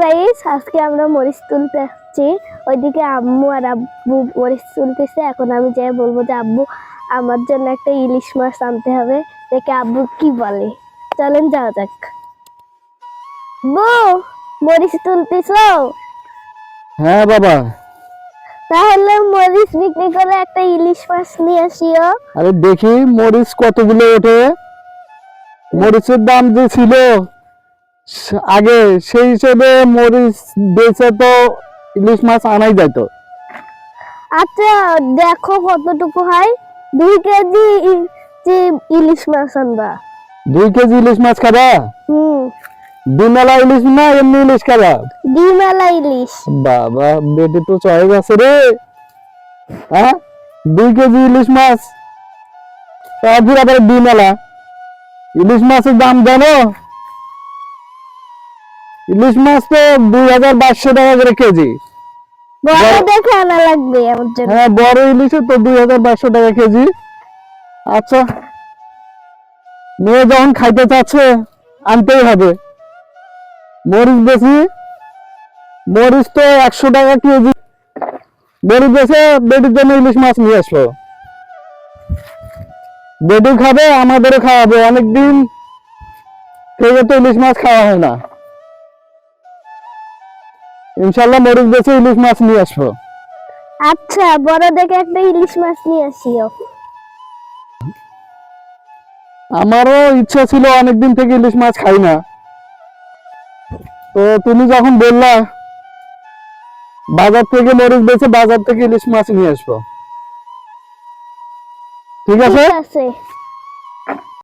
Guys, আজকে আমরা মরিচ তুলতে আসছি। ওইদিকে আম্মু আর আব্বু মরিচ তুলতেছে। এখন আমি যাই বলবো যে আব্বু আমার জন্য একটা ইলিশ মাছ আনতে হবে। দেখে আব্বু কি বলে। চলেন যাওয়া যাক। বউ, মরিচ তুলতেছো? হ্যাঁ বাবা। তাহলে মরিচ বিক্রি করে একটা ইলিশ মাছ নিয়ে আসিও। আরে দেখি মরিচ কতগুলো ওঠে। মরিচের দাম যে ছিল আগে সেই হিসেবে মরিচ বেচে তো ইলিশ মাছ আনাই যেত। আচ্ছা, দেখো কতটুকু হয়। 2 কেজি ইলিশ মাছ আনবা। 2 কেজি ইলিশ মাছ খাবা? ডিমেলা ইলিশ না এমনি ইলিশ খাবা? ডিমেলা ইলিশ। বাবা বেটে তো চয়ে গেছে রে। হ্যাঁ, 2 কেজি ইলিশ মাছ, তারপর আবার ডিমেলা ইলিশ মাছের দাম জানো? ইলিশ মাছ তো 2200 টাকা করে কেজি। বড় দেখে আনা লাগবে আমার জন্য। হ্যাঁ, বড় ইলিশে তো 2200 টাকা কেজি। আচ্ছা, মেয়ে যখন খাইতে চাচ্ছে আনতেই হবে। মরিচ বেশি, মরিচ তো 100 টাকা কেজি। মরিচ বেশে বেটির জন্য ইলিশ মাছ নিয়ে আসলো। বেটি খাবে, আমাদেরও খাওয়াবে। অনেকদিন থেকে তো ইলিশ মাছ খাওয়া হয় না। ইনশাল্লাহ মরিচ বেশে ইলিশ মাছ নিয়ে আসবো। আচ্ছা, বড় দেখে একটা ইলিশ মাছ নিয়ে আসিও। আমারও ইচ্ছা ছিল, অনেকদিন থেকে ইলিশ মাছ খাই না। তো তুমি যখন বললা বাজার থেকে মরিচ বেছে বাজার থেকে ইলিশ মাছ নিয়ে আসবো, ঠিক আছে? ঠিক আছে।